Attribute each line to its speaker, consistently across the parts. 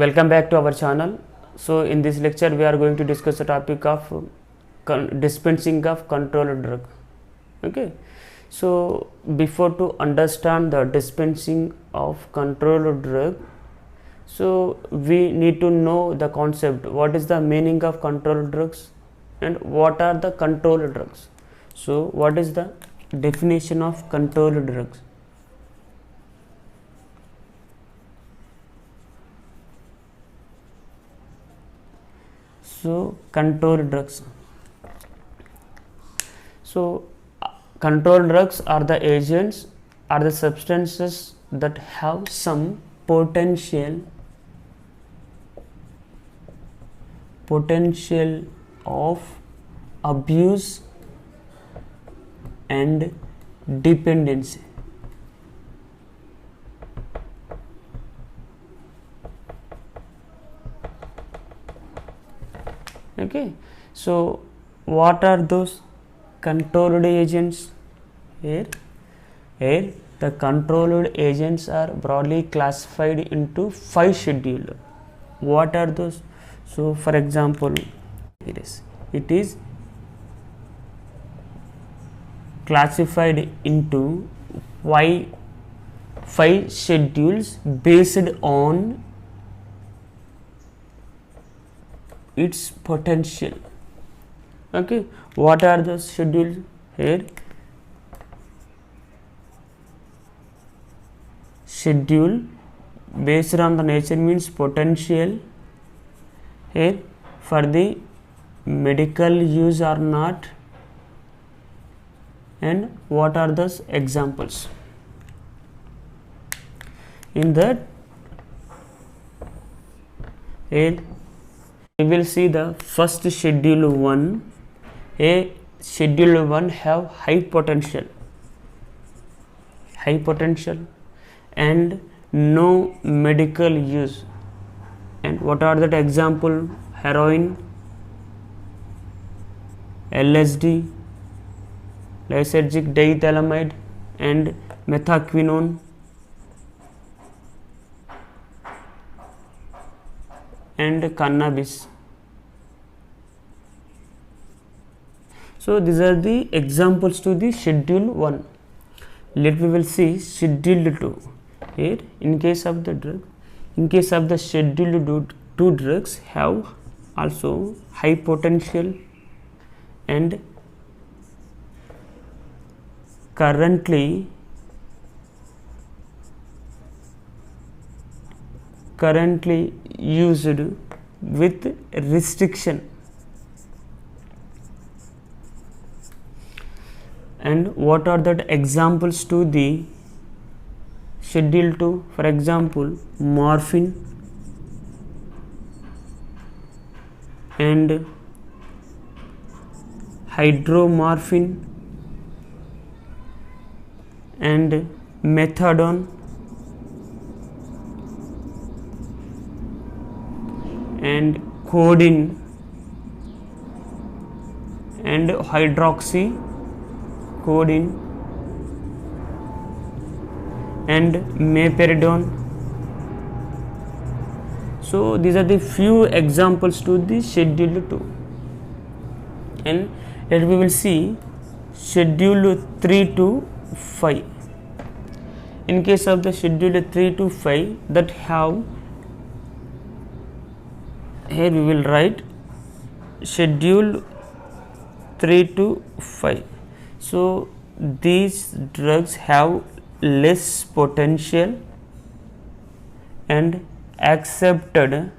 Speaker 1: Welcome back to our channel. So in this lecture we are going to discuss the topic of dispensing of controlled drug. Okay, so before to understand the dispensing of controlled drug, so we need to know the concept, what is the meaning of controlled drugs and what are the controlled drugs. So what is the definition of controlled drugs? So controlled drugs. So controlled drugs are the agents, are the substances that have some potential of abuse and dependency. Okay, so what are those controlled agents? Here the controlled agents are broadly classified into 5 schedules. What are those? So for example, it is classified into 5 schedules based on its potential. Okay, what are the schedules? Here schedule based on the nature means potential. Here for the medical use or not, and what are the examples? In that, here we will see the first schedule 1. A schedule 1 have high potential and no medical use. And what are that example? Heroin, LSD, lysergic diethylamide and methaquinone and cannabis. So these are the examples to the schedule 1. Let we will see schedule 2. Here in case of the drug, in case of the schedule 2 drugs have also high potential and currently used with restriction. And what are the examples to the schedule 2? For example, morphine and hydromorphine and methadone and codeine and hydroxycodeine and meperidone. So these are the few examples to the schedule 2. And here we will see schedule 3 to 5. In case of the schedule 3 to 5 that have, here we will write schedule 3 to 5. So these drugs have less potential and accepted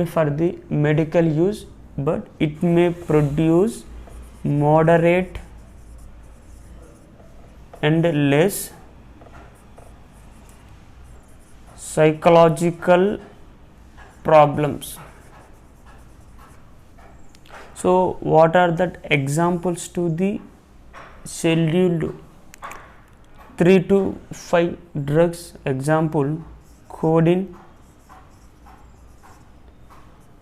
Speaker 1: for the medical use, but it may produce moderate and less psychological problems. So what are the examples to the schedule 3 to 5 drugs? Example, codeine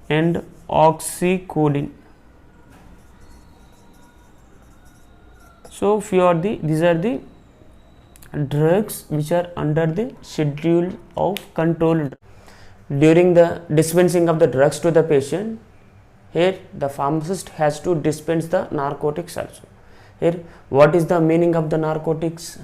Speaker 1: and oxycodone. So these are the drugs which are under the schedule of controlled. During the dispensing of the drugs to the patient, here the pharmacist has to dispense the narcotics also. Here, what is the meaning of the narcotics?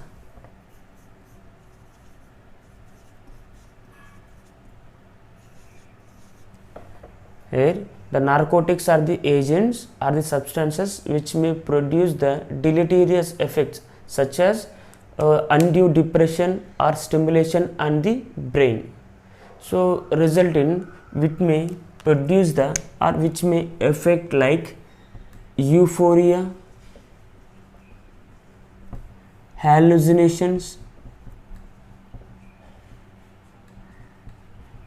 Speaker 1: Here, the narcotics are the agents or the substances which may produce the deleterious effects such as undue depression or stimulation on the brain. So, result in which may produce the or which may affect like euphoria, hallucinations,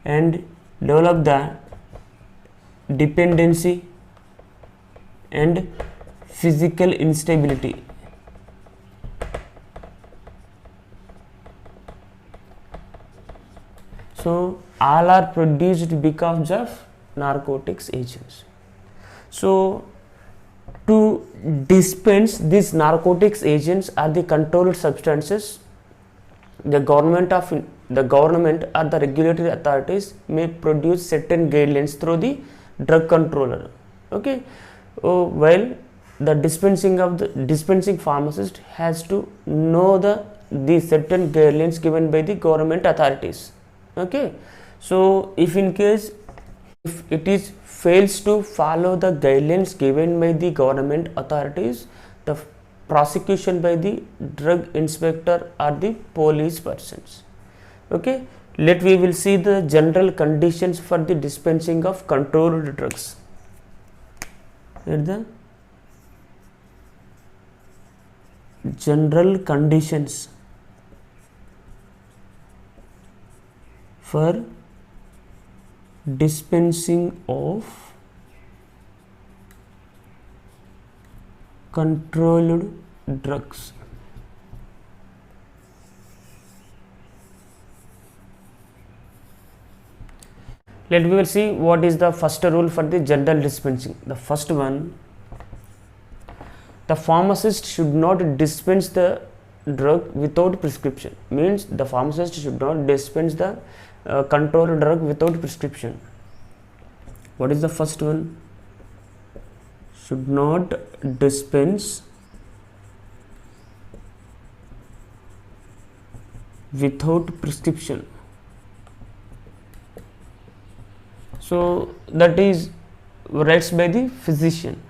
Speaker 1: and develop the dependency and physical instability. So all are produced because of narcotics agents. So to dispense these narcotics agents are the controlled substances, the government or the regulatory authorities may produce certain guidelines through the drug controller. Okay, while the dispensing pharmacist has to know the certain guidelines given by the government authorities. Okay, so if in case if it is fails to follow the guidelines given by the government authorities, the prosecution by the drug inspector or the police persons. Okay, we will see the general conditions for the dispensing of controlled drugs. Here the general conditions for dispensing of controlled drugs. We will see what is the first rule for the general dispensing. The first one, the pharmacist should not dispense the drug without prescription. Means the pharmacist should not dispense the controlled drug without prescription. What is the first one? Should not dispense without prescription. So that is rights by the physician.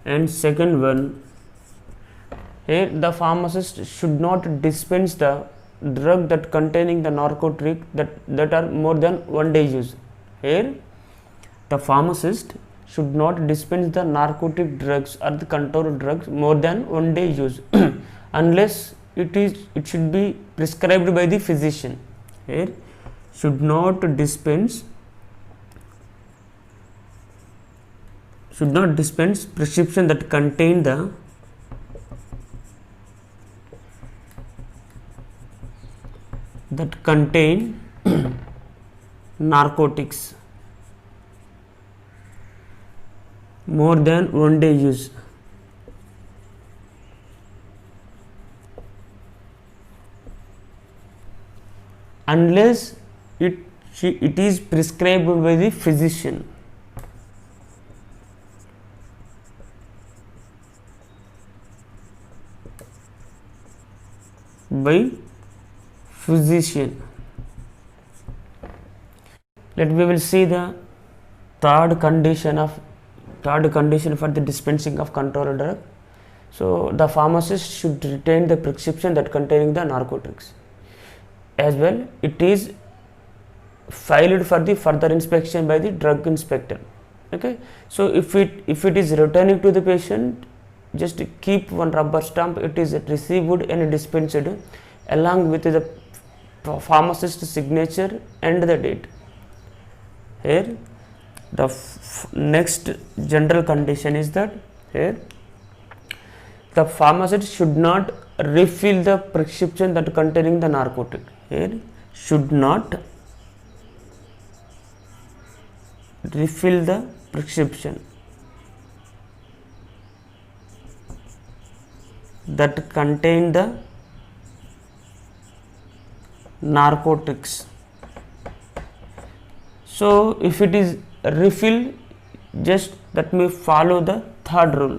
Speaker 1: And second one, here the pharmacist should not dispense the drug that containing the narcotic that are more than 1 day use. Here the pharmacist should not dispense the narcotic drugs or the controlled drugs more than 1 day use unless it should be prescribed by the physician. Here should not dispense prescription that contain the narcotics more than 1 day use. Unless it is prescribed by the physician. By physician. We will see the third condition for the dispensing of controlled drug. So the pharmacist should retain the prescription that containing the narcotics. As well, it is filed for the further inspection by the drug inspector. Okay, so if it is returning to the patient, just keep one rubber stamp, it is received and dispensed along with the pharmacist's signature and the date. Here the next general condition is that here the pharmacist should not refill the prescription that containing the narcotic. Here should not refill the prescription that contain the narcotics. So if it is refill, just that may follow the third rule.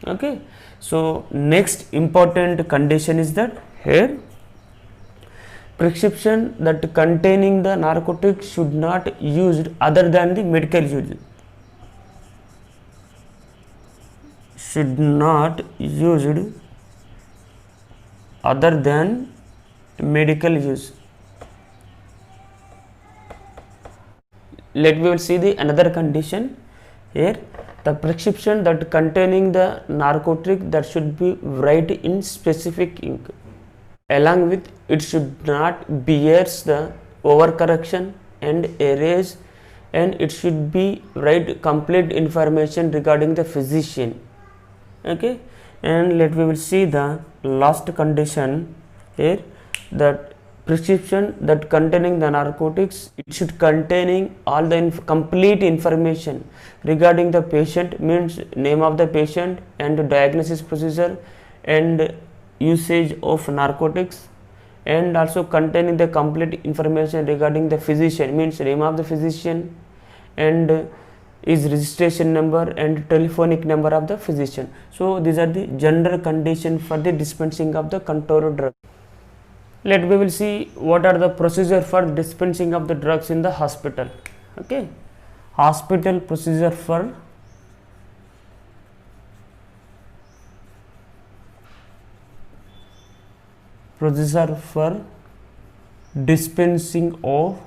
Speaker 1: Okay, so next important condition is that here prescription that containing the narcotic should not used other than the medical use. Should not used other than medical use. Let me will see the another condition here. The prescription that containing the narcotic that should be write in specific ink. Along with it should not bears the overcorrection and erase, and it should be write complete information regarding the physician. Okay, and let we will see the last condition here, that prescription that containing the narcotics, it should containing all the complete information regarding the patient, means name of the patient and diagnosis procedure and usage of narcotics, and also containing the complete information regarding the physician, means name of the physician and is registration number and telephonic number of the physician. So these are the general condition for the dispensing of the controlled drug. Let we will see what are the procedure for dispensing of the drugs in the hospital. Okay, hospital procedure for dispensing of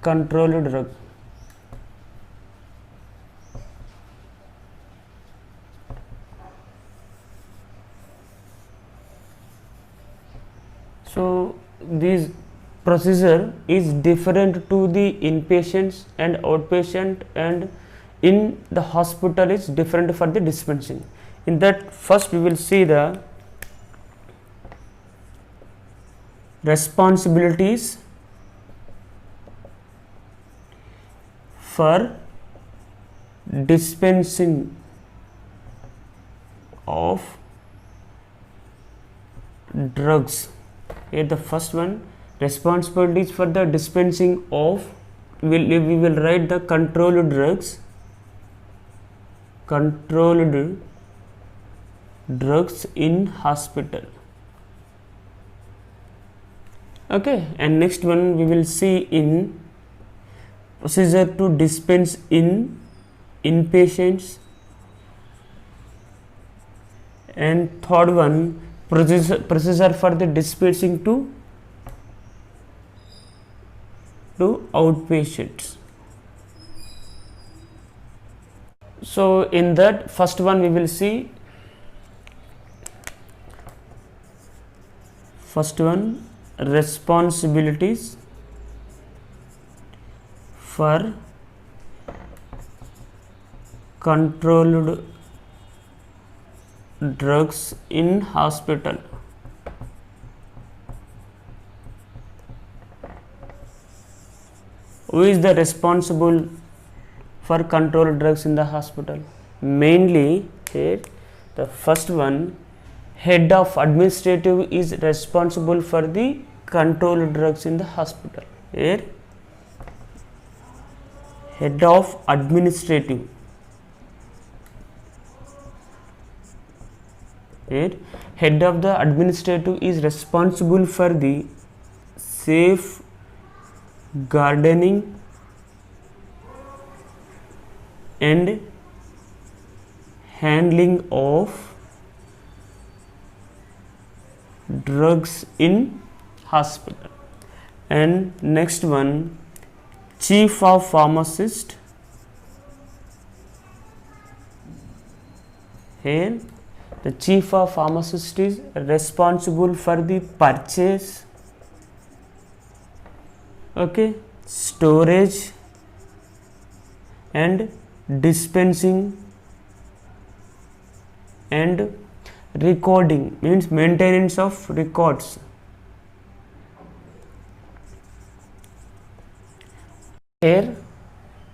Speaker 1: controlled drug. So this procedure is different to the inpatients and outpatient, and in the hospital is different for the dispensing. In that, first we will see the responsibilities for dispensing of drugs. Here the first one, responsibilities for the dispensing of, we will write the controlled drugs in hospital. Okay, and next one we will see in procedure to dispense in inpatients, and third one procedure for the dispensing to outpatients. So in that first one we will see first one, responsibilities for controlled drugs in hospital. Who is the responsible for controlled drugs in the hospital? Mainly here the first one, head of administrative is responsible for the controlled drugs in the hospital. Here head of administrative, here head of the administrative is responsible for the safe gardening and handling of drugs in hospital. And next one, chief of pharmacist, here the chief of pharmacist is responsible for the purchase, okay, storage and dispensing and recording, means maintenance of records. Here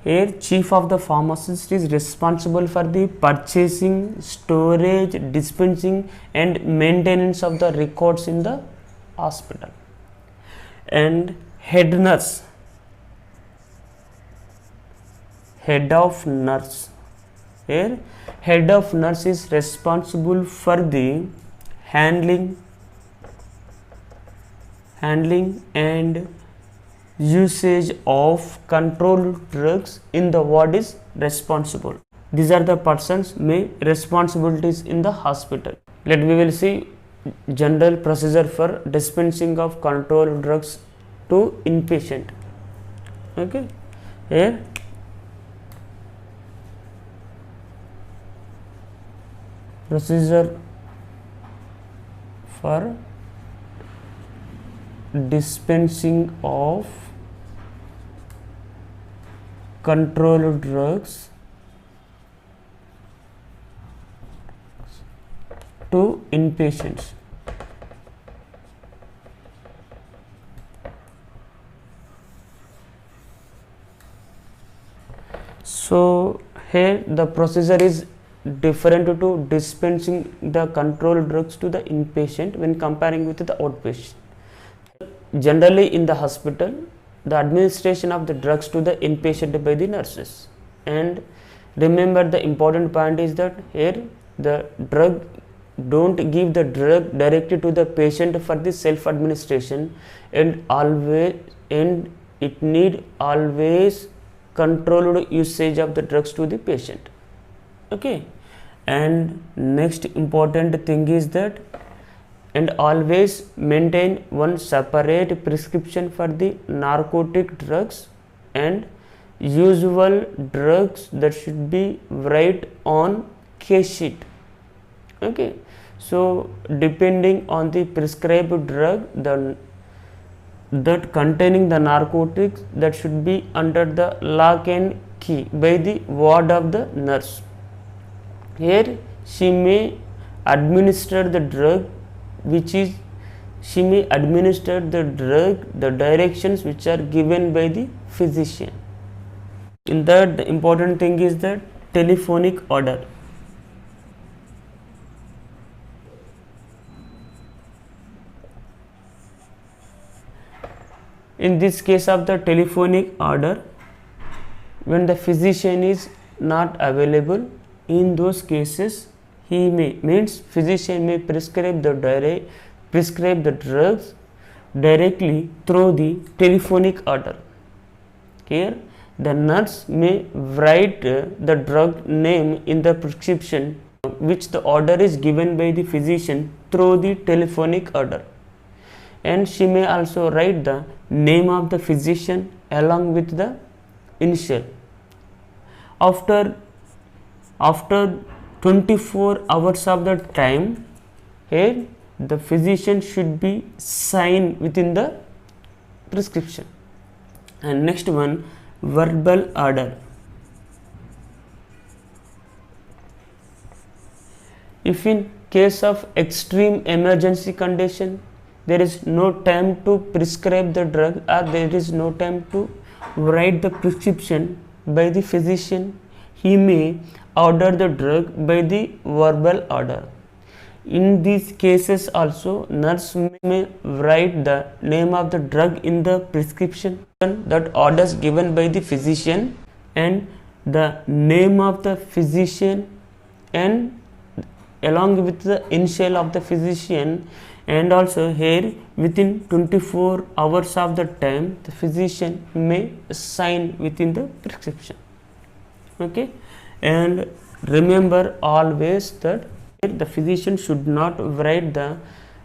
Speaker 1: Here chief of the pharmacist is responsible for the purchasing, storage, dispensing and maintenance of the records in the hospital. And head nurse, head of nurse, here head of nurse is responsible for the handling and usage of controlled drugs in the ward is responsible. These are the persons main responsibilities in the hospital. We will see general procedure for dispensing of controlled drugs to inpatient. Okay, here procedure for dispensing of controlled drugs to inpatients. So here the procedure is different to dispensing the controlled drugs to the inpatient when comparing with the outpatient. Generally in the hospital, the administration of the drugs to the inpatient by the nurses. And remember, the important point is that here the drug, don't give the drug directly to the patient for the self administration, and it need always controlled usage of the drugs to the patient. Okay, and next important thing is that, and always maintain one separate prescription for the narcotic drugs and usual drugs that should be write on case sheet. Okay, so depending on the prescribed drug, that containing the narcotics, that should be under the lock and key by the ward of the nurse. Here she may administer the drug the directions which are given by the physician. In that, the important thing is that telephonic order. In this case of the telephonic order, when the physician is not available, in those cases physician may prescribe the drugs directly through the telephonic order. Here the nurse may write the drug name in the prescription which the order is given by the physician through the telephonic order, and she may also write the name of the physician along with the initial. After 24 hours of the time, here the physician should be sign within the prescription. And next one, verbal order. If in case of extreme emergency condition, there is no time to prescribe the drug, or there is no time to write the prescription by the physician, he may order the drug by the verbal order. In these cases also, nurse may write the name of the drug in the prescription, that orders given by the physician, and the name of the physician, and along with the initial of the physician. And also here within 24 hours of the time, the physician may sign within the prescription. Okay, and remember always that the physician should not write the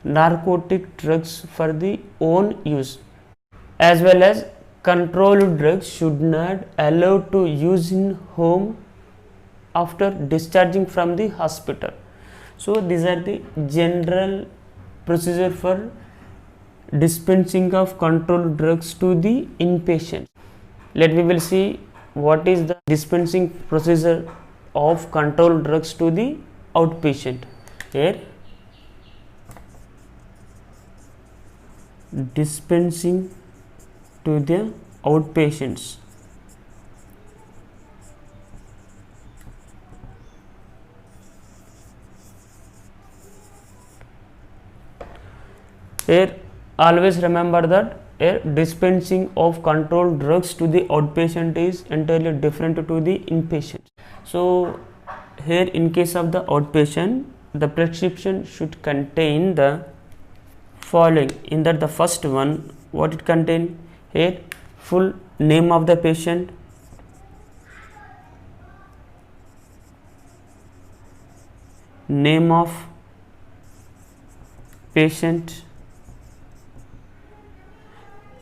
Speaker 1: narcotic drugs for the own use, as well as controlled drugs should not allowed to use in home after discharging from the hospital. So these are the general procedure for dispensing of controlled drugs to the inpatient. We will see what is the dispensing procedure of controlled drugs to the outpatient. Here dispensing to the outpatients. Here always remember that here dispensing of controlled drugs to the outpatient is entirely different to the inpatient. So here in case of the outpatient, the prescription should contain the following. In that the first one, what it contain? Here full name of the patient, name of patient,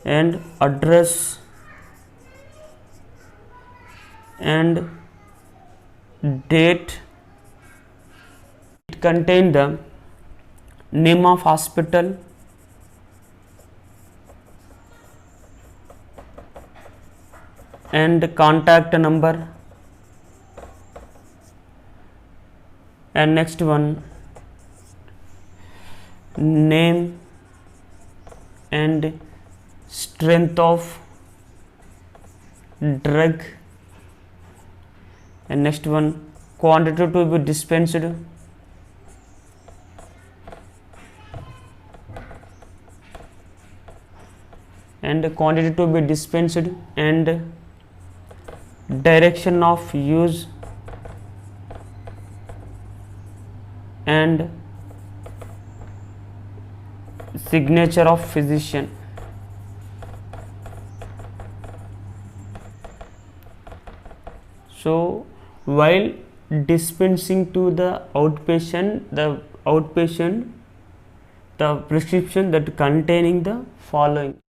Speaker 1: and address and date. It contain the name of hospital, and contact number, and next one, name and strength of drug, and next one, quantity to be dispensed, and quantity to be dispensed, and direction of use, and signature of physician. So while dispensing to the outpatient, the prescription that containing the following.